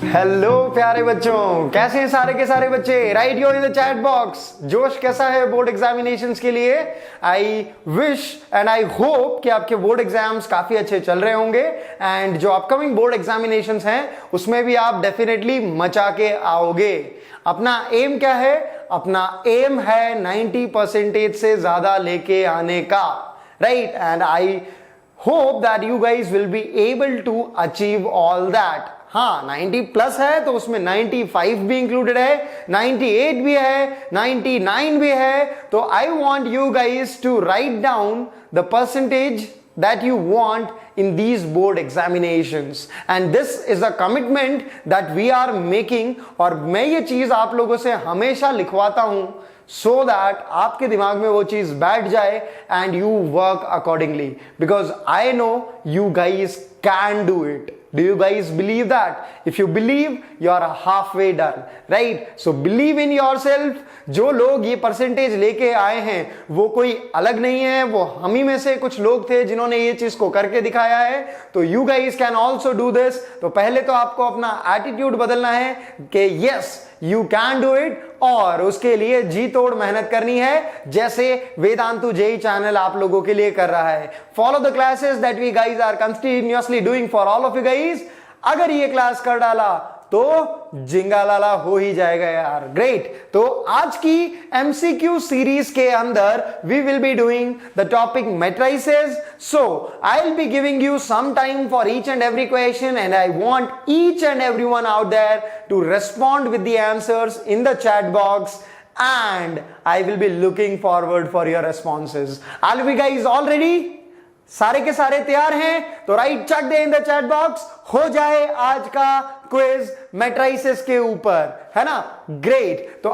Hello प्यारे बच्चों, कैसे हैं सारे के सारे बच्चे? Right you in the chat box. जोश कैसा है बोर्ड एग्जामिनेशंस के लिए? I wish and I hope कि आपके बोर्ड एग्जाम्स काफी अच्छे चल रहे होंगे एंड जो अपकमिंग बोर्ड एग्जामिनेशंस हैं उसमें भी आप डेफिनेटली मचा के आओगे। अपना एम क्या है? अपना एम है 90% से ज्यादा लेके आने का, right? And I hope that you guys will be able to achieve all that. हाँ, 90 प्लस है तो उसमें 95 भी इंक्लूडेड है, 98 भी है, 99 भी है। तो I want you guys to write down the percentage that you want in these board examinations and this is a commitment that we are making। और मैं ये चीज आप लोगों से हमेशा लिखवाता हूं so that आपके दिमाग में वो चीज बैठ जाए and you work accordingly because I know you guys can do it। Do you guys believe that? If you believe, you are halfway done, right? So believe in yourself। जो लोग ये परसेंटेज लेके आए हैं वो कोई अलग नहीं है, वो हम ही में से कुछ लोग थे जिन्होंने ये चीज को करके दिखाया है। तो you guys can also do this। तो पहले तो आपको अपना एटीट्यूड बदलना है कि yes you can do it और उसके लिए जी तोड़ मेहनत करनी है, जैसे वेदांतु जेई चैनल आप लोगों के लिए कर रहा है। Follow the classes that we guys are continuously doing for all of you guys. अगर ये क्लास कर डाला तो जिंगालाला हो ही जाएगा यार, ग्रेट। तो आज की एमसीक्यू सीरीज के अंदर we will be doing the topic matrices. So I will be giving you some time for each and every question and I want each and everyone out there to respond with the answers in the chat box and I will be looking forward for your responses। Are you guys all ready? सारे के सारे तैयार हैं? तो write चक दे in the chat box. हो जाए आज का क्विज मैट्रिसेस के ऊपर, है ना? ग्रेट। तो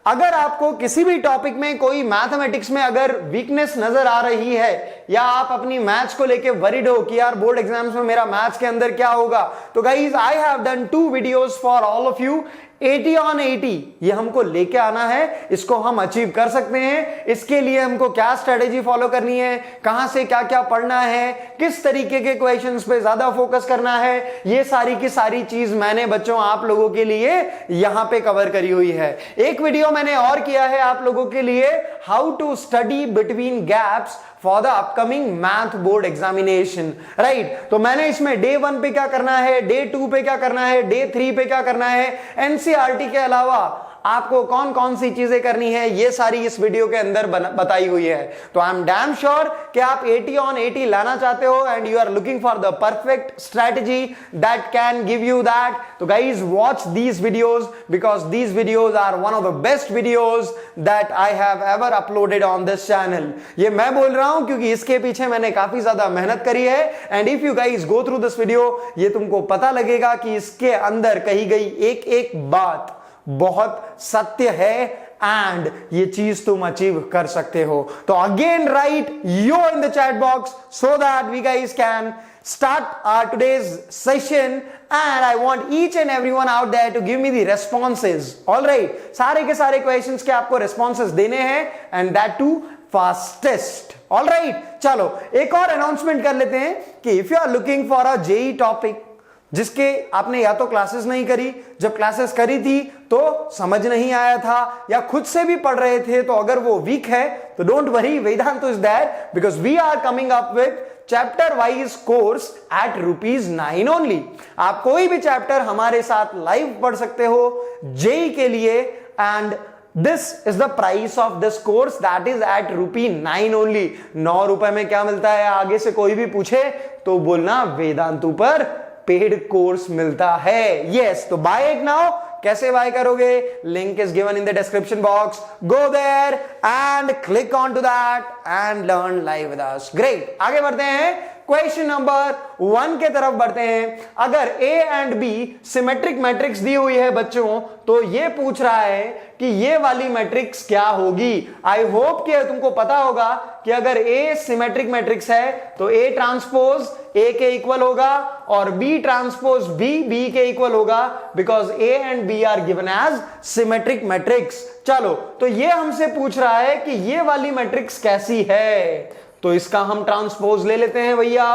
अगर आपको किसी भी टॉपिक में कोई मैथमेटिक्स में अगर वीकनेस नजर आ रही है या आप अपनी मैथ्स को लेके वरीड हो कि यार बोर्ड एग्जाम्स में मेरा मैथ्स के अंदर क्या होगा, तो guys I have done 2 videos for all of you. 80 on 80 ये हमको लेके आना है, इसको हम अचीव कर सकते हैं। इसके लिए हमको क्या स्ट्रेटेजी फॉलो करनी है, कहां से क्या क्या पढ़ना है, किस तरीके के क्वेश्चंस पे ज्यादा फोकस करना है, ये सारी की सारी चीज मैंने बच्चों आप लोगों के लिए यहां पे कवर करी हुई है। एक वीडियो मैंने और किया है आप लोगों के लिए, how to study between gaps for the upcoming math board examination, right? तो मैंने इसमें डे 1 पे क्या करना है, डे 2 पे क्या करना है, डे 3 पे क्या करना है, एनसीईआरटी के अलावा आपको कौन कौन सी चीजें करनी है, ये सारी इस वीडियो के अंदर बताई हुई है। तो आई एम डैम श्योर कि आप 80 on 80 लाना चाहते हो and you are looking for the perfect strategy that can give you that. तो guys watch these videos because these videos are one of the best videos that I have ever uploaded on this channel. ये मैं बोल रहा हूं क्योंकि इसके पीछे मैंने काफी ज्यादा मेहनत करी है and if you guys go through this video ये तुमको पता लगेगा कि इसके अंदर कही गई एक एक बात बहुत सत्य है एंड ये चीज तुम अचीव कर सकते हो। तो again write yo in the chat box so that we guys can start our today's session and I want each and everyone out there to give me the responses। all right, सारे के सारे questions के आपको responses देने हैं and that too fastest। all right, चलो एक और announcement कर लेते हैं कि if you are looking for a JEE topic जिसके आपने या तो क्लासेस नहीं करी, जब क्लासेस करी थी तो समझ नहीं आया था या खुद से भी पढ़ रहे थे, तो अगर वो वीक है तो don't worry, Vedantu is there because we are coming up with chapter wise course at ₹9 only. आप कोई भी चैप्टर हमारे साथ लाइव पढ़ सकते हो जेई के लिए and this is the price of this course that is at ₹9 only. 9 रुपए में क्या मिलता है? आगे से कोई भी पूछे तो बोलना वेदांतु पर पेड कोर्स मिलता है। यस, तो बाय इट नाउ। कैसे बाय करोगे? Link is given in the description box. Go there and click on to that and learn live with us. Great, आगे बढ़ते हैं। क्वेश्चन नंबर 1 के तरफ बढ़ते हैं। अगर A and B symmetric matrix दी हुई है बच्चों, तो ये पूछ रहा है कि ये वाली मैट्रिक्स क्या होगी। आई होप कि तुमको पता होगा कि अगर ए सिमेट्रिक मैट्रिक्स है तो ए ट्रांसपोज ए के इक्वल होगा और बी ट्रांसपोज बी बी के इक्वल होगा because A and B are given as symmetric matrix. चलो, तो ये हमसे पूछ रहा है कि ये वाली मैट्रिक्स कैसी है। तो इसका हम ट्रांसपोज ले लेते हैं भैया।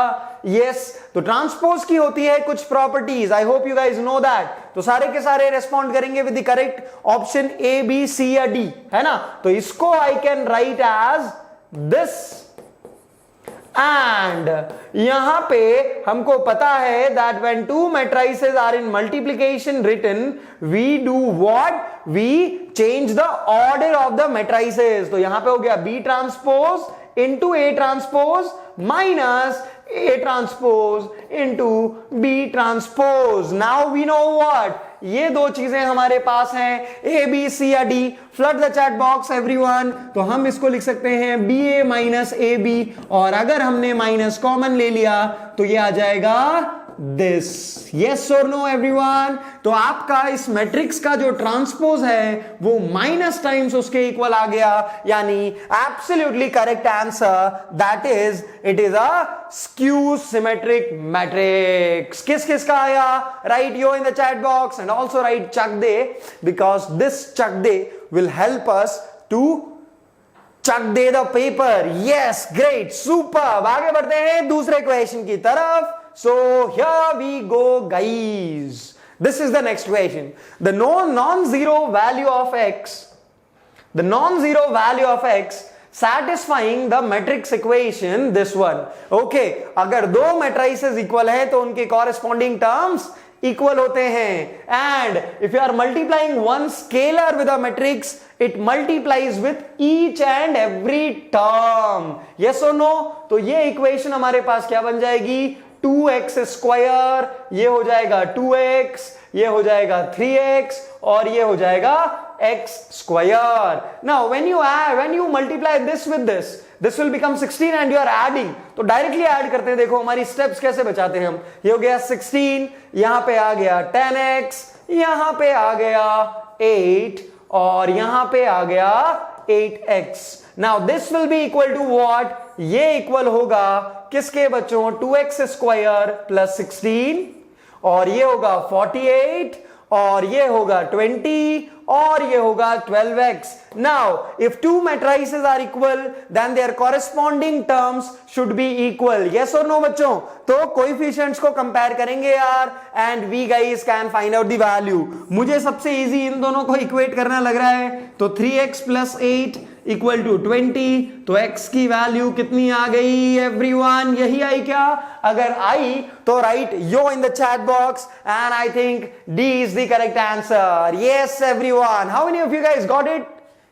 यस, तो ट्रांसपोज की होती है कुछ properties, I hope you guys know that. तो सारे के सारे रेस्पॉन्ड करेंगे with the correct option A, B, C या डी, है ना। तो इसको I can write as this, and यहां पे हमको पता है that when two matrices are in multiplication written we do what, we change the order of the matrices. तो यहां पे हो गया B transpose into A transpose minus A transpose into B transpose. Now we know what? ये दो चीजें हमारे पास हैं, A, B, C या D. Flood the chat box everyone. तो हम इसको लिख सकते हैं BA माइनस AB, और अगर हमने माइनस कॉमन ले लिया तो ये आ जाएगा दिस। यस और नो एवरीवन। तो आपका इस मैट्रिक्स का जो ट्रांसपोज है वो माइनस टाइम्स उसके इक्वल आ गया, यानी absolutely correct answer that is it is a skew symmetric matrix. किस किस का आया? Write yo in the chat box and also write चक दे, बिकॉज दिस चक दे विल हेल्प अस टू चक दे the paper. Yes, great, super. आगे बढ़ते हैं दूसरे क्वेश्चन की तरफ। So here we go guys, this is the next question. The non-zero value of x, the non-zero value of x satisfying the matrix equation this one. Okay, अगर दो matrices equal हैं तो उनके corresponding terms equal होते हैं, and if you are multiplying one scalar with a matrix it multiplies with each and every term. Yes or no? तो ये equation हमारे पास क्या बन जाएगी? 2x स्क्वायर, ये हो जाएगा 2x, ये हो जाएगा 3x, और ये हो जाएगा x square. Now when you multiply this with this will become 16 and you are adding. तो डायरेक्टली ऐड करते हैं, देखो हमारी स्टेप्स कैसे बचाते हैं हम। ये हो गया 16, यहां पे आ गया 10x, यहां पे आ गया 8, और यहां पे आ गया 8x। Now this will be equal to what? ये इक्वल होगा किसके बच्चों? 2x स्क्वायर प्लस 16, और ये होगा 48, और ये होगा 20, और ये होगा 12x. Now, if two matrices are equal, then their corresponding terms should be equal. Yes or no बच्चों? तो coefficients को compare करेंगे यार, and we guys can find out the value. मुझे सबसे easy इन दोनों को equate करना लग रहा है, तो 3x plus 8 इक्वल टू 20, तो x की वैल्यू कितनी आ गई एवरीवन? यही आई क्या? अगर आई तो write yo in the chat box, and I think D is the correct answer. Yes everyone, how many of you guys got it?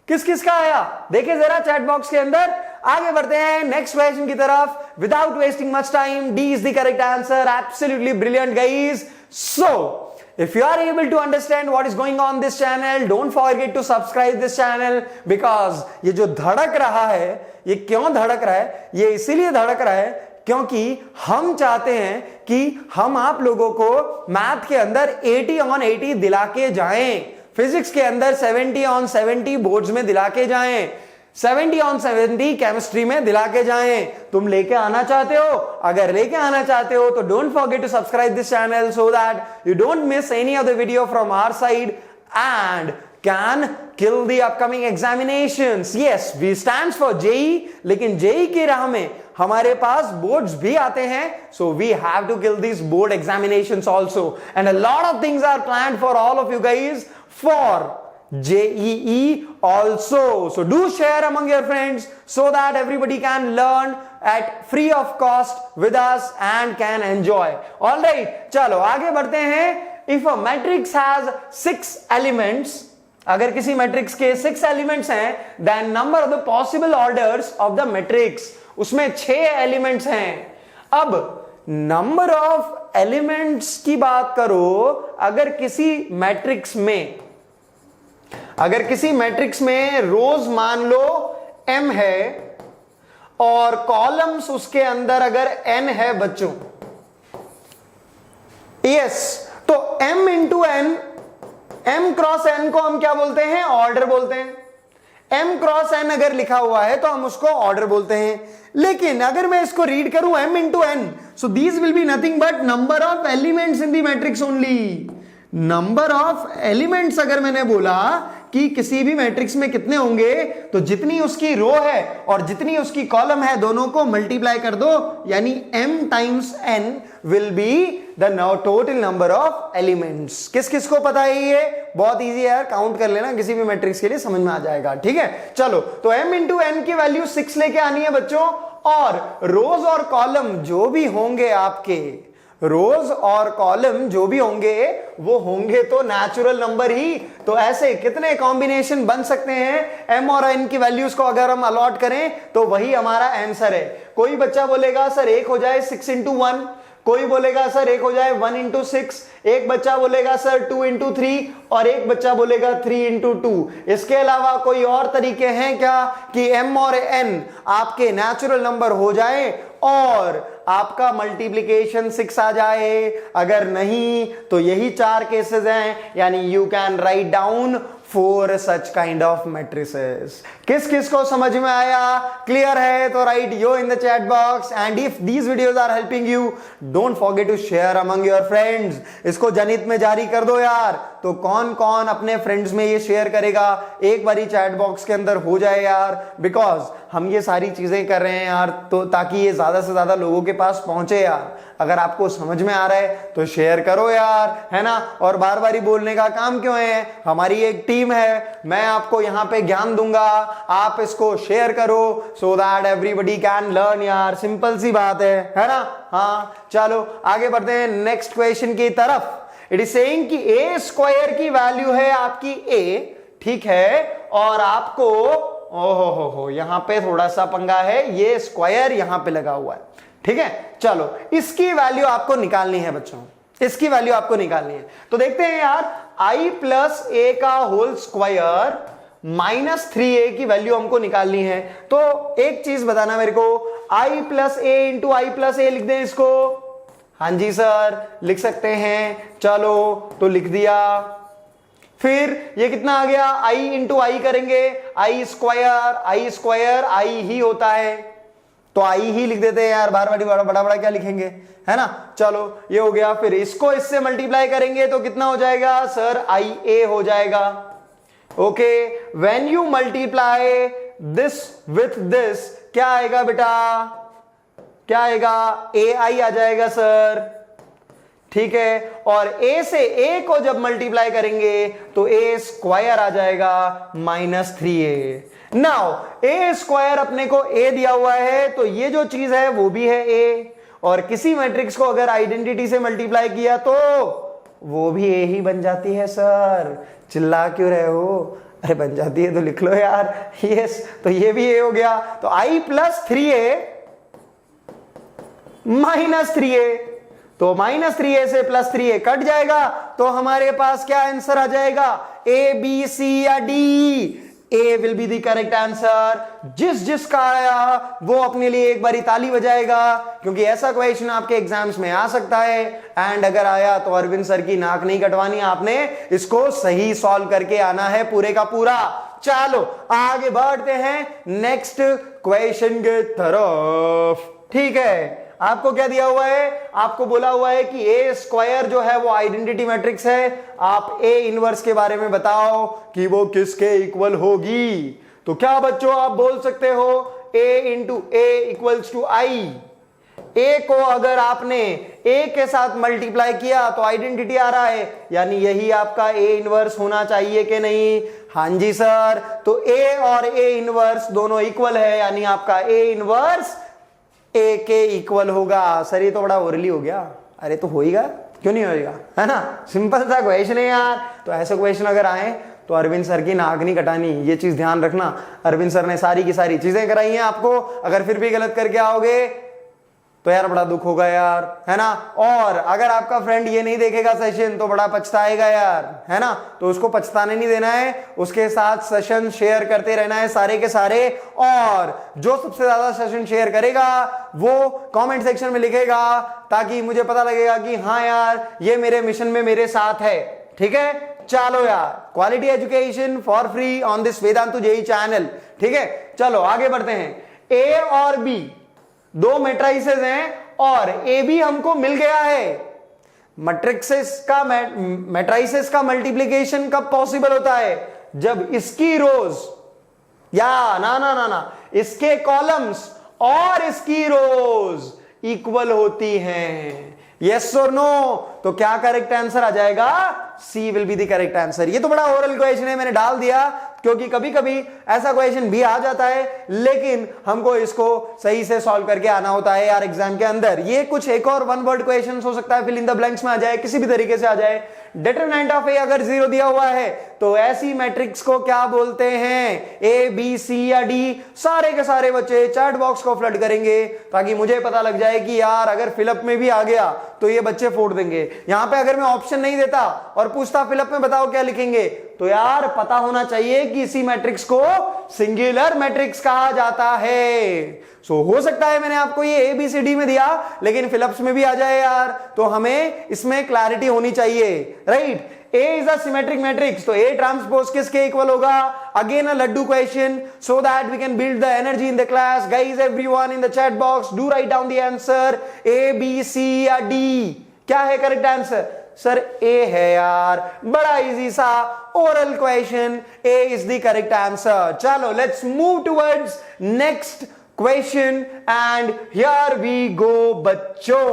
किस किस का आया देखिए जरा चैट बॉक्स के अंदर। आगे बढ़ते हैं नेक्स्ट क्वेश्चन की तरफ without wasting much time. D is the correct answer, absolutely brilliant guys. So if you are able to understand what is going on this channel, don't forget to subscribe this channel, because ये जो धड़क रहा है, ये क्यों धड़क रहा है? ये इसीलिए धड़क रहा है क्योंकि हम चाहते हैं कि हम आप लोगों को मैथ के अंदर 80 on 80 दिला के जाएं, फिजिक्स के अंदर 70 on 70 बोर्ड्स में दिला के जाएं, 70 on 70 केमिस्ट्री में दिला के जाएं। तुम लेके आना चाहते हो? अगर लेके आना चाहते हो तो don't forget to subscribe this channel so that you don't miss any of the video from our side and can kill the upcoming examinations. Yes, we stands for JEE, लेकिन जेई की राह में हमारे पास बोर्ड्स भी आते हैं, so we have to kill this board examinations also, and a lot of things are planned for all of you guys for JEE also. So do share among your friends so that everybody can learn at free of cost with us and can enjoy. All right, चलो आगे बढ़ते हैं। If a matrix has 6 elements, अगर किसी matrix के 6 elements हैं, then number of the possible orders of the matrix, उसमें 6 elements हैं। अब नंबर ऑफ एलिमेंट्स की बात करो, अगर किसी मैट्रिक्स में रोज मान लो m है और कॉलम्स उसके अंदर अगर n है बच्चों, यस, तो m into n, m cross n को हम क्या बोलते हैं? ऑर्डर बोलते हैं। m क्रॉस n अगर लिखा हुआ है तो हम उसको ऑर्डर बोलते हैं। लेकिन अगर मैं इसको रीड करूं m into n, so these will be nothing but number of elements in the matrix only. Number of elements अगर मैंने बोला कि किसी भी मैट्रिक्स में कितने होंगे, तो जितनी उसकी रो है और जितनी उसकी कॉलम है दोनों को मल्टीप्लाई कर दो, यानी m times n will be the total number of elements. किस किस को पता है ये? बहुत इजी है यार, काउंट कर लेना, किसी भी मैट्रिक्स के लिए समझ में आ जाएगा। ठीक है, चलो तो m इंटू n की वैल्यू 6 लेके आनी है बच्चों, और रोज और कॉलम जो भी होंगे आपके, रोज और कॉलम जो भी होंगे वो होंगे तो नेचुरल नंबर ही। तो ऐसे कितने कॉम्बिनेशन बन सकते हैं m और n की वैल्यूज को अगर हम अलॉट करें, तो वही हमारा आंसर है। कोई बच्चा बोलेगा सर एक हो जाए 6 इंटू 1, कोई बोलेगा सर एक हो जाए 1 इंटू 6, एक बच्चा बोलेगा सर 2 इंटू 3, और एक बच्चा बोलेगा 3 इंटू 2। इसके अलावा कोई और तरीके हैं क्या कि m और n आपके नेचुरल नंबर हो जाए और आपका मल्टीप्लिकेशन 6 आ जाए? अगर नहीं तो यही 4 केसेस हैं, यानी you can write down 4 such kind of matrices। किस किस को समझ में आया, क्लियर है? तो write yo in the chat box, and if these videos are helping you don't forget to share among your friends. इसको जनित में जारी कर दो यार। तो कौन कौन अपने फ्रेंड्स में ये शेयर करेगा, एक बारी चैट बॉक्स के अंदर हो जाए यार, बिकॉज हम ये सारी चीजें कर रहे हैं यार तो ताकि ये ज्यादा से ज्यादा लोगों के पास पहुंचे यार। अगर आपको समझ में आ रहा है तो शेयर करो यार, है ना। और बार बार ही बोलने का काम क्यों है, हमारी एक टीम है, मैं आपको यहाँ पे ज्ञान दूंगा, आप इसको शेयर करो so that everybody can learn यार। सिंपल सी बात है ना। हाँ चलो आगे बढ़ते हैं नेक्स्ट क्वेश्चन की तरफ। इट इज सेइंग कि ए स्क्वायर की वैल्यू है आपकी ए, ठीक है, और आपको ओहो यहां पे थोड़ा सा पंगा है, ये स्क्वायर यहां पे लगा हुआ है, ठीक है। चलो इसकी वैल्यू आपको निकालनी है बच्चों, इसकी वैल्यू आपको निकालनी है। तो देखते हैं यार, i प्लस ए का होल स्क्वायर माइनस 3a की वैल्यू हमको निकालनी है। तो एक चीज बताना मेरे को, i plus A into I plus A लिख दें इसको? हाँ जी सर लिख सकते हैं, चलो तो लिख दिया। फिर ये कितना आ गया, i इंटू आई करेंगे, आई स्क्वायर आई ही होता है, तो आई ही लिख देते हैं यार, बार बार बड़ा बड़ा क्या लिखेंगे, है ना। चलो ये हो गया। फिर इसको इससे मल्टीप्लाई करेंगे तो कितना हो जाएगा सर, आई ए हो जाएगा। Okay, when you multiply this with this क्या आएगा बेटा, क्या आएगा, ए आई आ जाएगा सर, ठीक है। और a से a को जब मल्टीप्लाई करेंगे तो a स्क्वायर आ जाएगा minus 3a। Now a square अपने को a दिया हुआ है, तो ये जो चीज है वो भी है a, और किसी मैट्रिक्स को अगर आइडेंटिटी से मल्टीप्लाई किया तो वो भी a ही बन जाती है सर। चिल्ला क्यों रहे हो, अरे बन जाती है तो लिख लो यार। यस, तो ये भी a हो गया, तो i plus 3a minus 3a, तो माइनस 3a से प्लस 3a कट जाएगा, तो हमारे पास क्या आंसर आ जाएगा, ए बी सी या D. A will be the correct answer. जिसका आया वो अपने लिए एक बारी ताली बजाएगा, क्योंकि ऐसा क्वेश्चन आपके एग्जाम्स में आ सकता है। एंड अगर आया तो अरविंद सर की नाक नहीं कटवानी, आपने इसको सही सॉल्व करके आना है पूरे का पूरा। चलो आगे बढ़ते हैं नेक्स्ट क्वेश्चन के तरफ, ठीक है। आपको क्या दिया हुआ है, आपको बोला हुआ है कि ए स्क्वायर जो है वो आइडेंटिटी मैट्रिक्स है, आप ए इनवर्स के बारे में बताओ कि वो किसके इक्वल होगी। तो क्या बच्चों आप बोल सकते हो, ए इंटू ए इक्वल्स टू आई। ए को अगर आपने ए के साथ मल्टीप्लाई किया तो आइडेंटिटी आ रहा है, यानी यही आपका ए इनवर्स होना चाहिए कि नहीं। हाँ जी सर, तो ए और ए इनवर्स दोनों इक्वल है, यानी आपका ए इनवर्स ए के इक्वल होगा। सर ये तो बड़ा ओरली हो गया, अरे तो होएगा, क्यों नहीं होएगा, है ना। सिंपल सा क्वेश्चन है यार। तो ऐसे क्वेश्चन अगर आए तो अरविंद सर की नाक नहीं कटानी, ये चीज ध्यान रखना। अरविंद सर ने सारी की सारी चीजें कराई हैं आपको, अगर फिर भी गलत करके आओगे तो यार बड़ा दुख होगा यार, है ना। और अगर आपका फ्रेंड ये नहीं देखेगा सेशन तो बड़ा पछताएगा यार, है ना। तो उसको पछताने नहीं देना है, उसके साथ सेशन शेयर करते रहना है सारे के सारे। और जो सबसे ज्यादा सेशन शेयर करेगा वो कमेंट सेक्शन में लिखेगा, ताकि मुझे पता लगेगा कि हाँ यार ये मेरे मिशन में मेरे साथ है, ठीक है। चलो यार, quality education for free on this Vedantu JEE channel, ठीक है। चलो आगे बढ़ते हैं। ए और बी दो मैट्रिसेस हैं और ए बी हमको मिल गया है। मैट्रिसेस का मैट्रिसेस का मल्टीप्लिकेशन कब पॉसिबल होता है, जब इसकी रोज या ना इसके कॉलम्स और इसकी रोज इक्वल होती हैं। यस और नो? तो क्या करेक्ट आंसर आ जाएगा? C will be the correct answer. ये तो बड़ा ओरल क्वेश्चन है, मैंने डाल दिया क्योंकि कभी कभी ऐसा क्वेश्चन भी आ जाता है, लेकिन हमको इसको सही से सॉल्व करके आना होता है यार एग्जाम के अंदर। ये कुछ एक और वन वर्ड क्वेश्चन हो सकता है, फिल इन द ब्लैंक्स में आ जाए, किसी भी तरीके से आ जाए। डिटरमिनेंट ऑफ ए अगर 0 दिया हुआ है तो ऐसी मैट्रिक्स को क्या बोलते हैं? ए, बी, सी या डी? सारे के सारे बच्चे चैट बॉक्स को फ्लड करेंगे ताकि मुझे पता लग जाए कि यार अगर फिलअप में भी आ गया तो ये बच्चे फोड़ देंगे। यहां पे अगर मैं ऑप्शन नहीं देता और पूछता फिलअप में बताओ क्या लिखेंगे, तो यार पता होना चाहिए कि इसी मैट्रिक्स को सिंगुलर मैट्रिक्स कहा जाता है। सो हो सकता है मैंने आपको ये ए बी सी डी में दिया लेकिन फिलअप्स में भी आ जाए यार, तो हमें इसमें क्लैरिटी होनी चाहिए, right? A is a symmetric matrix, तो A ट्रांसपोज किसके इक्वल होगा? Again a laddoo question, so that we can build the energy in the class. Guys, everyone in the chat box, do write down the answer. A, B, C या D? क्या है correct answer? Sir A है यार, बड़ा easy सा oral question, A is the correct answer. चलो let's move towards next question and here we go बच्चों।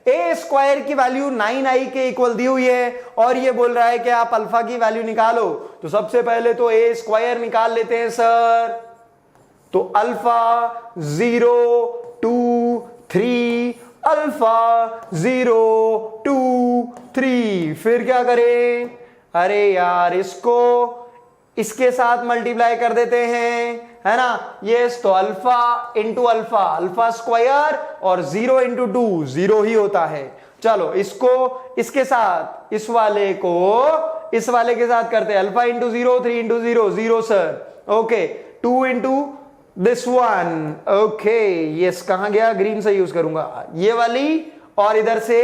A square की वैल्यू 9i के इक्वल दी हुई है और ये बोल रहा है कि आप अल्फा की वैल्यू निकालो। तो सबसे पहले तो ए स्क्वायर निकाल लेते हैं सर। तो अल्फा 0 2 3, अल्फा 0 2 3, फिर क्या करें? अरे यार इसको इसके साथ मल्टीप्लाई कर देते हैं, है ना? यस, तो alpha into alpha, alpha square, और 0 इंटू 2 0 ही होता है। चलो इसको इसके साथ, इस वाले को इस वाले के साथ करते हैं। Alpha into 0, 3 into 0 0 sir, okay. 2 into this one, okay. Yes, कहां गया? ग्रीन से यूज करूंगा, ये वाली और इधर से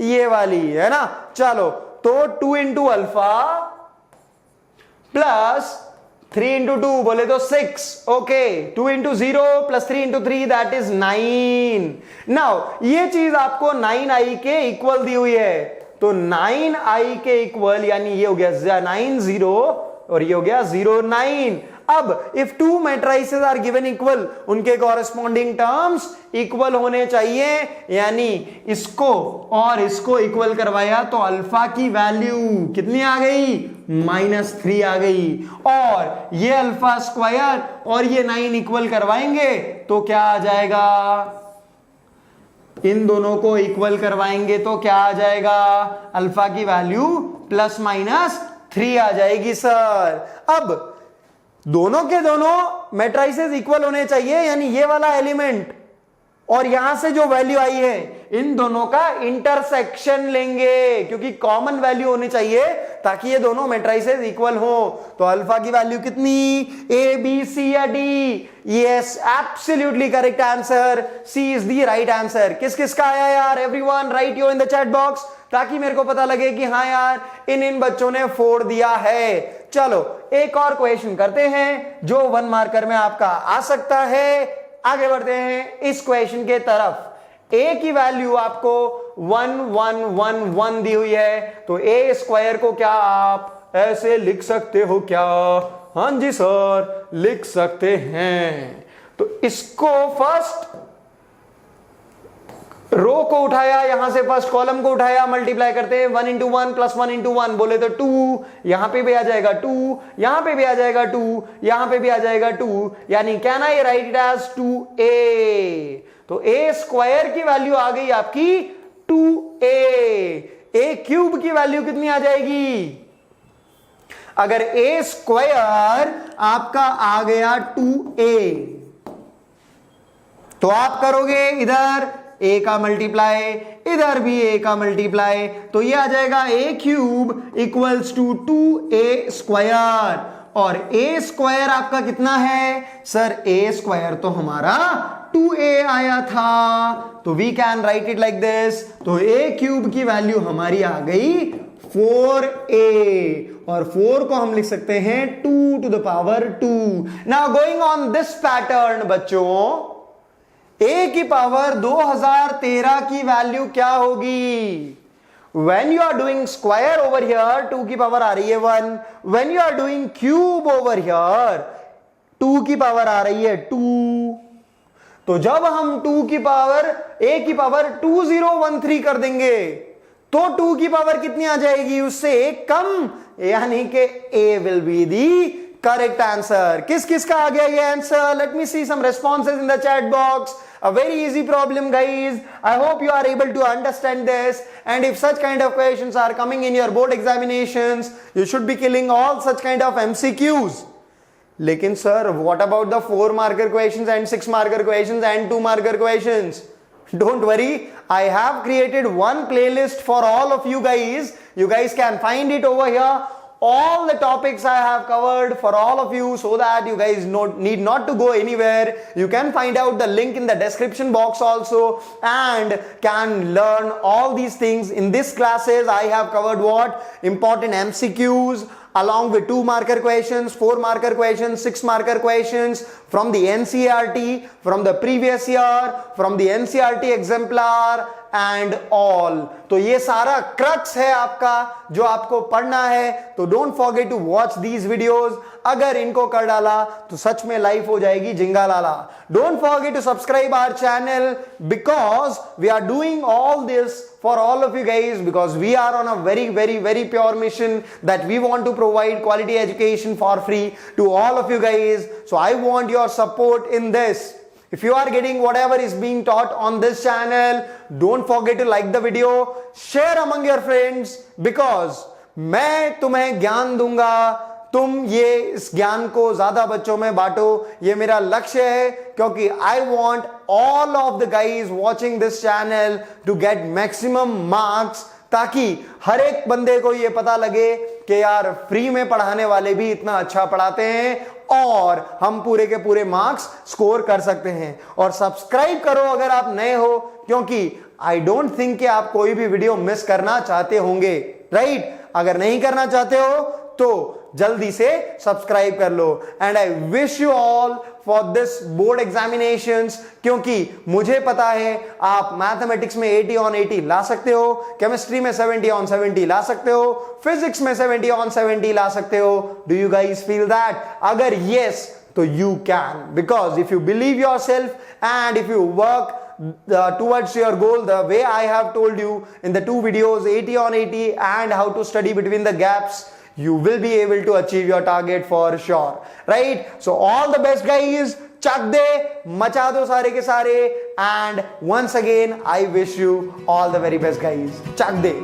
ये वाली, है ना? चलो तो 2 इंटू अल्फा प्लस 3 इंटू 2 बोले तो 6, okay. 2 into 0 plus 3 into 3 that is 9। Now ये चीज आपको 9i के इक्वल दी हुई है, तो 9i के इक्वल यानी ये हो गया 9 0 और ये हो गया 0 9। अब if two matrices are given equal, उनके कॉरेस्पॉन्डिंग टर्म्स इक्वल होने चाहिए, यानी इसको और इसको इक्वल करवाया तो अल्फा की वैल्यू कितनी आ गई? -3 आ गई। और ये अल्फा स्क्वायर और ये 9 इक्वल करवाएंगे तो क्या आ जाएगा? इन दोनों को इक्वल करवाएंगे तो क्या आ जाएगा? अल्फा की वैल्यू +-3 आ जाएगी सर। अब दोनों के दोनों मैट्रिसेस इक्वल होने चाहिए, यानी ये वाला एलिमेंट और यहां से जो वैल्यू आई है इन दोनों का इंटरसेक्शन लेंगे, क्योंकि कॉमन वैल्यू होनी चाहिए ताकि ये दोनों मैट्रिसेस इक्वल हो। तो अल्फा की वैल्यू कितनी? ए बी सी या D? Yes, absolutely correct answer, C is the right answer. किस किस का आया यार? Everyone write you in the chat box, ताकि मेरे को पता लगे कि हाँ यार इन बच्चों ने फोड़ दिया है। चलो एक और क्वेश्चन करते हैं जो 1 मार्कर में आपका आ सकता है। आगे बढ़ते हैं इस क्वेश्चन के तरफ। ए की वैल्यू आपको 1 1 1 1 दी हुई है, तो ए स्क्वायर को क्या आप ऐसे लिख सकते हो क्या? हाँ जी सर, लिख सकते हैं। तो इसको फर्स्ट रो को उठाया, यहां से फर्स्ट कॉलम को उठाया, मल्टीप्लाई करते हैं 1 इंटू 1 प्लस 1 इंटू 1 बोले तो 2, यहां पे भी आ जाएगा 2, यहां पे भी आ जाएगा 2, यहां पे भी आ जाएगा 2, यानी can I write it as 2a। तो a स्क्वायर की वैल्यू आ गई आपकी 2a। a क्यूब की वैल्यू कितनी आ जाएगी? अगर a स्क्वायर आपका आ गया 2a, तो आप करोगे इधर a का मल्टीप्लाई, इधर भी a का मल्टीप्लाई, तो ये आ जाएगा a cube equals to 2a square. और a स्क्वायर आपका कितना है सर? a स्क्वायर तो हमारा 2a आया था, तो we can write it like this. तो a क्यूब की वैल्यू हमारी आ गई 4a, और 4 को हम लिख सकते हैं 2 to the power 2। Now going on this pattern बच्चों, a की पावर 2013 की वैल्यू क्या होगी? when you are doing square over here 2 की पावर आ रही है 1, when you are doing cube over here 2 की पावर आ रही है 2। तो जब हम 2 की पावर a की पावर 2013 कर देंगे तो 2 की पावर कितनी आ जाएगी, उससे एक कम, यानी कि a will be the correct answer। किस किस का आ गया ये answer? Let me see some responses in the chat box। A very easy problem, guys. I hope you are able to understand this. And if such kind of questions are coming in your board examinations, you should be killing all such kind of MCQs. लेकिन sir, what about the 4 marker questions and 6 marker questions and 2 marker questions? Don't worry, I have created one playlist for all of you guys. You guys can find it over here. All the topics I have covered for all of you, so that you guys need not to go anywhere. You can find out the link in the description box also and can learn all these things. In this classes I have covered what? Important MCQs along with 2 marker questions, 4 marker questions, 6 marker questions from the NCERT, from the previous year, from the NCERT exemplar and all। तो ये सारा crux है आपका जो आपको पढ़ना है। तो don't forget to watch these videos. अगर इनको कर डाला तो सच में लाइफ हो जाएगी जिंगालाला। Don't forget to subscribe our channel because we are doing all this for all of you guys, because we are on a very pure mission that we want to provide quality education for free to all of you guys. So I want your support in this. If you are getting whatever is being taught on this channel, don't forget to like the video, share among your friends, because मैं तुम्हें ज्ञान दूंगा, तुम ये इस ज्ञान को ज्यादा बच्चों में बांटो, ये मेरा लक्ष्य है। क्योंकि I want all of the guys watching this channel to get maximum marks, ताकि हर एक बंदे को ये पता लगे कि यार फ्री में पढ़ाने वाले भी इतना अच्छा पढ़ाते हैं और हम पूरे के पूरे मार्क्स स्कोर कर सकते हैं। और सब्सक्राइब करो अगर आप नए हो, क्योंकि आई डोंट थिंक कि आप कोई भी वीडियो मिस करना चाहते होंगे, राइट? अगर नहीं करना चाहते हो तो जल्दी से सब्सक्राइब कर लो। And I wish you all for this board examinations, क्योंकि मुझे पता है आप मैथमेटिक्स में 80 on 80 ला सकते हो, केमिस्ट्री में 70 on 70 ला सकते हो, फिजिक्स में 70 on 70 ला सकते हो। Do you guys feel that? अगर यस तो you can, because if you believe your self and if you work towards your goal the way I have told you in the 2 videos, 80 on 80 and how to study between the gaps, you will be able to achieve your target for sure, right? So all the best guys, chak de, macha do sare ke sare, and once again I wish you all the very best guys, chak de।